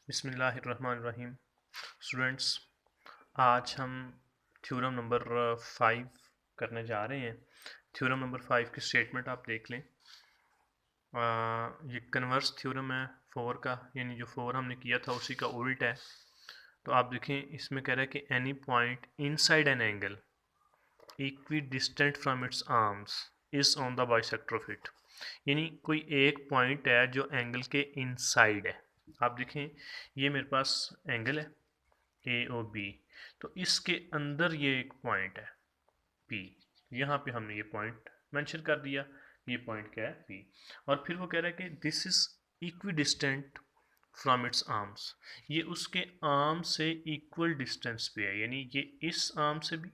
बिस्मिल्लाहिर्रहमानिर्रहीम। स्टूडेंट्स, आज हम थ्योरम नंबर 5 करने जा रहे हैं। थ्योरम नंबर 5 की स्टेटमेंट आप देख लें। ये कन्वर्स थ्योरम है 4 का, यानी जो 4 हमने किया था उसी का उल्ट है। तो आप देखें, इसमें कह रहा है कि any point inside an angle equi distant from its arms is on the bisector of it. यानी कोई एक पॉइंट है जो एंगल के इनसाइड है। आप देखें, ये मेरे पास एंगल है ए ओ बी, तो इसके अंदर ये एक पॉइंट है पी। यहाँ पे हमने ये पॉइंट मेंशन कर दिया, ये पॉइंट क्या है पी। और फिर वो कह रहा है कि this is equi distant from its arms. ये उसके आर्म से इक्वल डिस्टेंस पे है, यानी ये इस आर्म से भी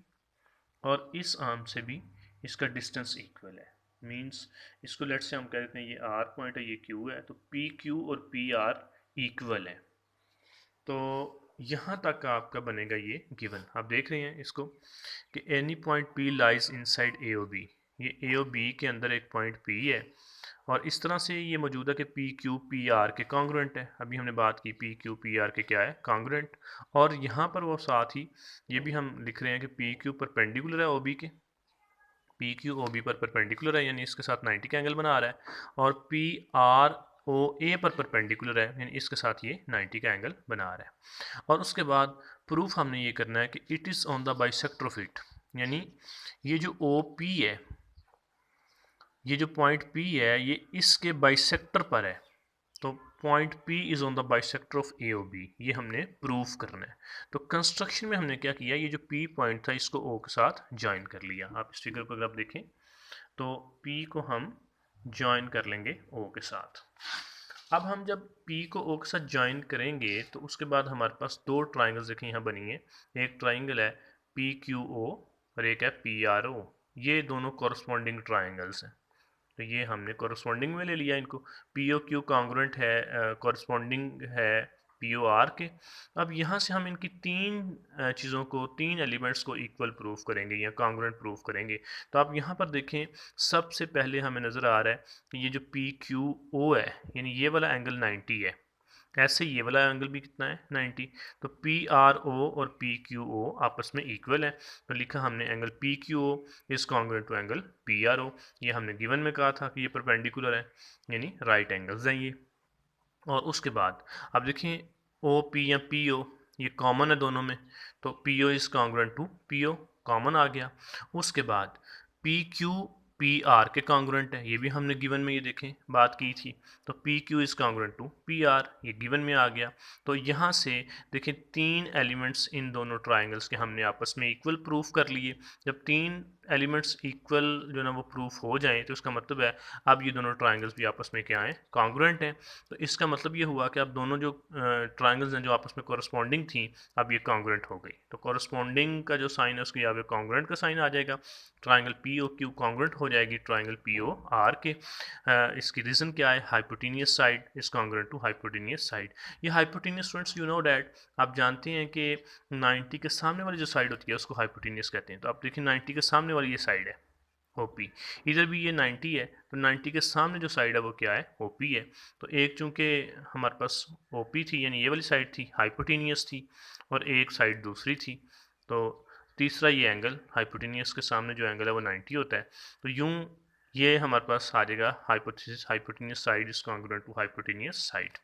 और इस आर्म से भी इसका डिस्टेंस इक्वल है। मींस इसको लेट से हम कह देते हैं ये आर पॉइंट है, ये क्यू है, तो पी क्यू और पी आर इक्वल है। तो यहाँ तक आपका बनेगा ये गिवन। आप देख रहे हैं इसको कि any point P lies inside A O B. ये ए ओ बी के अंदर एक पॉइंट पी है और इस तरह से ये मौजूद है कि पी क्यू पी आर के कॉन्ग्रुएंट है। अभी हमने बात की पी क्यू पी आर के क्या है, कॉन्ग्रुएंट। और यहाँ पर वो साथ ही ये भी हम लिख रहे हैं कि पी क्यू परपेंडिकुलर है ओ बी के, पी क्यू ओ बी पर परपेंडिकुलर है, यानी इसके साथ 90 का एंगल बना रहा है। और पी आर ओ ए पर परपेंडिकुलर है, यानी इसके साथ ये 90 का एंगल बना रहा है। और उसके बाद प्रूफ हमने ये करना है कि it is on the bisector of it, यानी ये जो ओ पी है, ये जो पॉइंट पी है, ये इसके बाइसेक्टर पर है। तो point P is on the bisector of A O B, ये हमने प्रूफ करना है। तो कंस्ट्रक्शन में हमने क्या किया, ये जो P पॉइंट था इसको O के साथ ज्वाइन कर लिया। आप इस फिगर को अगर आप देखें तो P को हम ज्वाइन कर लेंगे O के साथ। अब हम जब P को O के साथ ज्वाइन करेंगे तो उसके बाद हमारे पास दो ट्राइंगल्स देखें यहाँ बनी है। एक ट्राइंगल है PQO और एक है PRO। ये दोनों कॉरस्पॉन्डिंग ट्राइंगल्स हैं, तो ये हमने कॉरस्पॉन्डिंग में ले लिया इनको। पी ओ क्यू कॉन्ग्रुएंट है, कॉरस्पॉन्डिंग है पी ओ आर के। अब यहाँ से हम इनकी तीन चीज़ों को, तीन एलिमेंट्स को इक्वल प्रूफ करेंगे या कॉन्ग्रुएंट प्रूफ करेंगे। तो आप यहाँ पर देखें, सबसे पहले हमें नज़र आ रहा है कि ये जो पी क्यू ओ है, यानी ये वाला एंगल 90 है। ऐसे ये वाला एंगल भी कितना है 90। तो पी आर ओ और पी क्यू ओ आपस में इक्वल है। तो लिखा हमने angle P Q O is congruent to angle P R O. ये हमने गिवन में कहा था कि ये परपेंडिकुलर है, यानी राइट एंगल्स हैं ये। और उसके बाद अब देखिए ओ पी या पी ओ, ये कॉमन है दोनों में, तो P O is congruent to P O, common आ गया। उसके बाद पी क्यू पी आर के कॉन्ग्रुएंट है, ये भी हमने गिवन में ये देखें बात की थी। तो P Q is congruent to P R, ये गिवन में आ गया। तो यहाँ से देखें तीन एलिमेंट्स इन दोनों ट्राइंगल्स के हमने आपस में इक्वल प्रूफ कर लिए। जब तीन एलिमेंट्स इक्वल जो ना वो प्रूफ हो जाएं तो उसका मतलब है अब ये दोनों ट्राइंगल्स भी आपस में क्या हैं, कॉन्ग्रुएंट हैं। तो इसका मतलब ये हुआ कि अब दोनों जो ट्राइंगल्स हैं जो आपस में कॉरस्पॉन्डिंग थी, अब ये कॉन्ग्रुएंट हो गई। तो कॉरस्पॉन्डिंग का जो साइन है उसकी यहाँ पे कॉन्ग्रुएंट का साइन आ जाएगा। Triangle P O Q congruent हो जाएगी ट्राइंगल पी ओ आर के। इसकी रीज़न क्या है, hypotenuse side is congruent to hypotenuse side. ये hypotenuse students you know that, आप जानते हैं कि 90 के सामने वाली जो साइड होती है उसको हाइपोटेनियस कहते हैं। तो आप देखिए 90 के सामने वाली ये साइड है ओपी, इधर भी ये 90 है, तो 90 के सामने जो साइड है वो क्या है, ओपी है। तो एक चूंकि हमारे पास ओपी थी, यानी ये वाली साइड थी, हाइपोटेनियस थी, और एक साइड दूसरी थी। तो तीसरा ये एंगल हाइपोटेनियस के सामने जो एंगल है वो 90 होता है। तो यूं ये हमारे पास आ जाएगा hypotenuse side is congruent to hypotenuse side.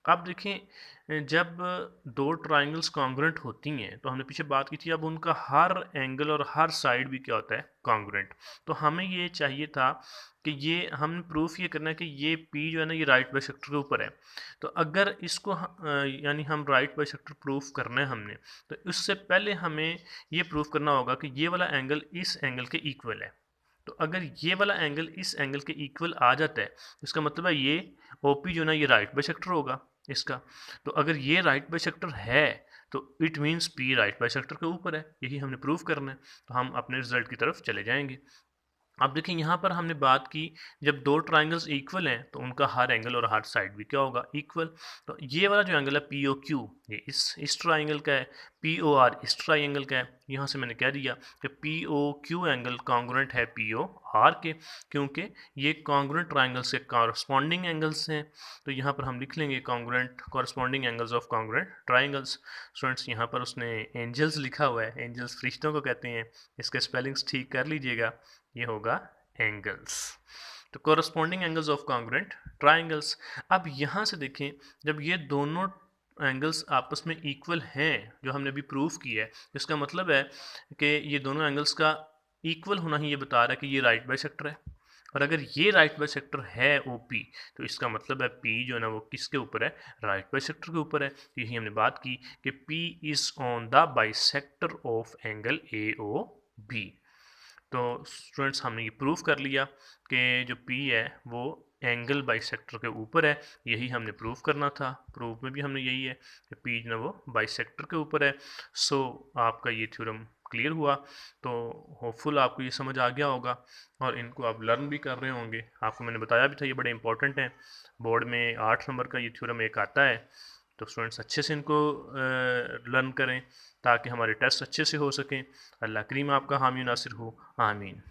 अब देखें, जब दो ट्राइंगल्स कॉन्ग्रुएंट होती हैं तो हमने पीछे बात की थी, अब उनका हर एंगल और हर साइड भी क्या होता है, कॉन्ग्रुएंट। तो हमें ये चाहिए था कि ये हमने प्रूफ ये करना है कि ये P जो है ना ये राइट बाइसेक्टर के ऊपर है। तो अगर इसको यानी हम राइट बाइसेक्टर प्रूफ करना है हमने, तो उससे पहले हमें ये प्रूफ करना होगा कि ये वाला एंगल इस एंगल के इक्वल है। तो अगर ये वाला एंगल इस एंगल के इक्वल आ जाता है, इसका मतलब है ये OP जो ना ये राइट बाइसेक्टर होगा इसका। तो अगर ये राइट बाइसेक्टर है तो it means P right bisector के ऊपर है, यही हमने प्रूफ करना है। तो हम अपने रिजल्ट की तरफ चले जाएंगे। अब देखिए यहाँ पर हमने बात की, जब दो ट्राइंगल्स इक्वल हैं तो उनका हर एंगल और हर साइड भी क्या होगा, इक्वल। तो ये वाला जो एंगल है पी ओ क्यू, ये इस ट्राइंगल का है, पी ओ आर इस ट्राइंगल का है। यहाँ से मैंने कह दिया कि P O Q angle congruent है पी ओ आर के, क्योंकि ये कॉन्ग्रुएंट ट्राइंगल से कॉरस्पॉन्डिंग एंगल्स हैं। तो यहाँ पर हम लिख लेंगे congruent corresponding angles of congruent triangles. Students यहाँ पर उसने एंजल्स लिखा हुआ है, एंजल्स फरिश्तों को कहते हैं, इसके स्पेलिंग्स ठीक कर लीजिएगा, ये होगा एंगल्स। तो corresponding angles of congruent triangles. अब यहाँ से देखें, जब ये दोनों एंगल्स आपस में इक्वल हैं, जो हमने अभी प्रूफ किया है, इसका मतलब है कि ये दोनों एंगल्स का इक्वल होना ही ये बता रहा है कि ये राइट बाइसेक्टर है। और अगर ये राइट बाइसेक्टर है ओ पी, तो इसका मतलब है पी जो है ना वो किसके ऊपर है, राइट बाइसेक्टर के ऊपर है। यही हमने बात की कि P is on the bisector of angle A O B. तो स्टूडेंट्स हमने ये प्रूफ कर लिया कि जो P है वो एंगल बाइसेक्टर के ऊपर है। यही हमने प्रूफ करना था, प्रूफ में भी हमने यही है कि P जो है वो बाइसेक्टर के ऊपर है। सो आपका ये थ्योरम क्लियर हुआ। तो होपफुल आपको ये समझ आ गया होगा और इनको आप लर्न भी कर रहे होंगे। आपको मैंने बताया भी था ये बड़े इंपॉर्टेंट हैं, बोर्ड में 8 नंबर का ये थ्योरम एक आता है। तो स्टूडेंट्स अच्छे से इनको लर्न करें ताकि हमारे टेस्ट अच्छे से हो सकें। अल्लाह करीम आपका हामी नासिर हो, आमीन।